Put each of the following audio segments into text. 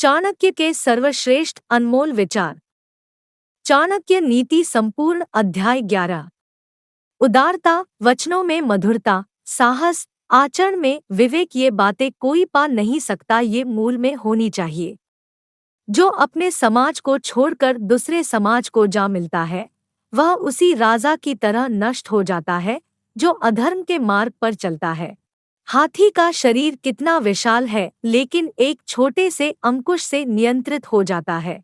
चाणक्य के सर्वश्रेष्ठ अनमोल विचार। चाणक्य नीति संपूर्ण अध्याय 11। उदारता, वचनों में मधुरता, साहस, आचरण में विवेक, ये बातें कोई पा नहीं सकता, ये मूल में होनी चाहिए। जो अपने समाज को छोड़कर दूसरे समाज को जा मिलता है, वह उसी राजा की तरह नष्ट हो जाता है जो अधर्म के मार्ग पर चलता है। हाथी का शरीर कितना विशाल है, लेकिन एक छोटे से अंकुश से नियंत्रित हो जाता है।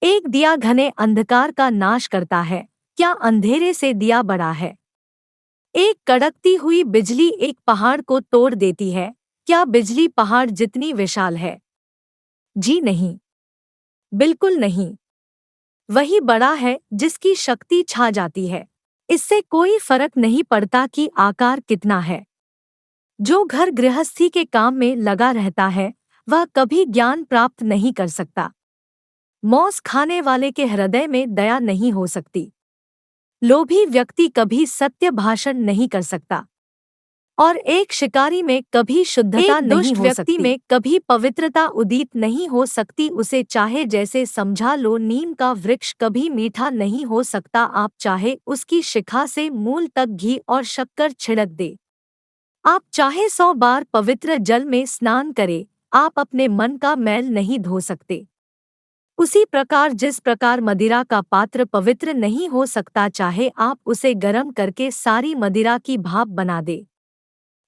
एक दिया घने अंधकार का नाश करता है, क्या अंधेरे से दिया बड़ा है? एक कड़कती हुई बिजली एक पहाड़ को तोड़ देती है, क्या बिजली पहाड़ जितनी विशाल है? जी नहीं, बिल्कुल नहीं। वही बड़ा है जिसकी शक्ति छा जाती है। इससे कोई फर्क नहीं पड़ता कि आकार कितना है। जो घर गृहस्थी के काम में लगा रहता है, वह कभी ज्ञान प्राप्त नहीं कर सकता। मौस खाने वाले के हृदय में दया नहीं हो सकती। लोभी व्यक्ति कभी सत्य भाषण नहीं कर सकता। और एक शिकारी में कभी शुद्धता नहीं हो सकती। में कभी पवित्रता उदित नहीं हो सकती। उसे चाहे जैसे समझा लो, नीम का वृक्ष कभी मीठा नहीं हो सकता। आप चाहे उसकी शिखा से मूल तक घी और शक्कर छिड़क दे, आप चाहे 100 बार पवित्र जल में स्नान करें, आप अपने मन का मैल नहीं धो सकते। उसी प्रकार जिस प्रकार मदिरा का पात्र पवित्र नहीं हो सकता, चाहे आप उसे गर्म करके सारी मदिरा की भाप बना दे।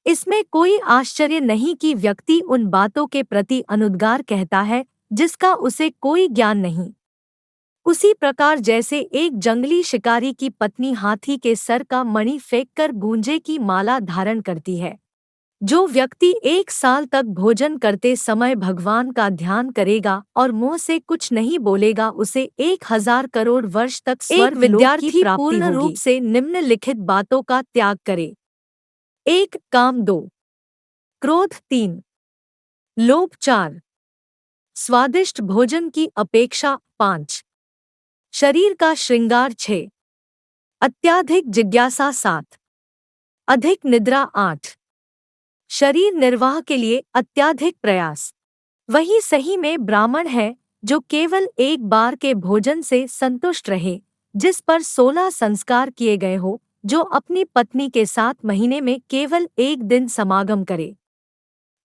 इसमें कोई आश्चर्य नहीं कि व्यक्ति उन बातों के प्रति अनुद्गार कहता है जिसका उसे कोई ज्ञान नहीं। उसी प्रकार जैसे एक जंगली शिकारी की पत्नी हाथी के सर का मणि फेंककर गूंजे की माला धारण करती है। जो व्यक्ति 1 साल तक भोजन करते समय भगवान का ध्यान करेगा और मुंह से कुछ नहीं बोलेगा, उसे 1000 करोड़ वर्ष तक स्वर्ग विद्यार्थी पूर्ण रूप से निम्नलिखित बातों का त्याग करे। 1. काम 2. क्रोध 3. लोभ 4. स्वादिष्ट भोजन की अपेक्षा 5. शरीर का श्रृंगार 6. अत्याधिक जिज्ञासा 7. अधिक निद्रा 8. शरीर निर्वाह के लिए अत्याधिक प्रयास। वही सही में ब्राह्मण है जो केवल एक बार के भोजन से संतुष्ट रहे, जिस पर 16 संस्कार किए गए हो, जो अपनी पत्नी के साथ महीने में केवल 1 दिन समागम करे,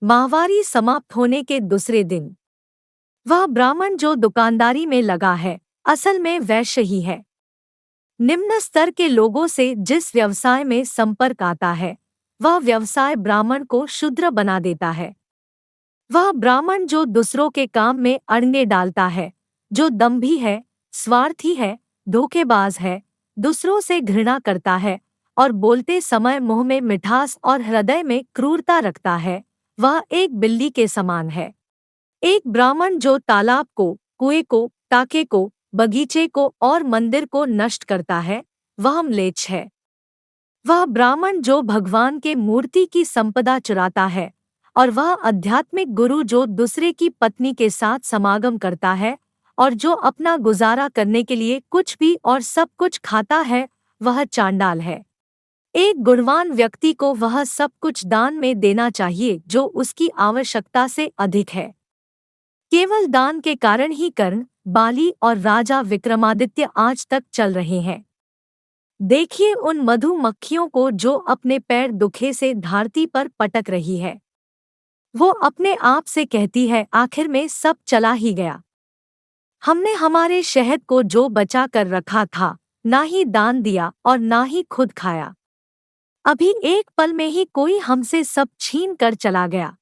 माहवारी समाप्त होने के दूसरे दिन। वह ब्राह्मण जो दुकानदारी में लगा है, असल में वैश्य ही है। निम्न स्तर के लोगों से जिस व्यवसाय में संपर्क आता है, वह व्यवसाय ब्राह्मण को शूद्र बना देता है। वह ब्राह्मण जो दूसरों के काम में अड़ंगे डालता है, जो दंभी है, स्वार्थी है, धोखेबाज है, दूसरों से घृणा करता है और बोलते समय मुंह में मिठास और हृदय में क्रूरता रखता है, वह एक बिल्ली के समान है। एक ब्राह्मण जो तालाब को, कुएं को, टाके को, बगीचे को और मंदिर को नष्ट करता है, वह म्लेच्छ है। वह ब्राह्मण जो भगवान के मूर्ति की संपदा चुराता है, और वह आध्यात्मिक गुरु जो दूसरे की पत्नी के साथ समागम करता है और जो अपना गुजारा करने के लिए कुछ भी और सब कुछ खाता है, वह चांडाल है। एक गुणवान व्यक्ति को वह सब कुछ दान में देना चाहिए जो उसकी आवश्यकता से अधिक है। केवल दान के कारण ही कर्ण, बाली और राजा विक्रमादित्य आज तक चल रहे हैं। देखिए उन मधुमक्खियों को जो अपने पैर दुखे से धरती पर पटक रही है। वो अपने आप से कहती है, आखिर में सब चला ही गया। हमने हमारे शहद को जो बचा कर रखा था, ना ही दान दिया और ना ही खुद खाया। अभी एक पल में ही कोई हमसे सब छीन कर चला गया।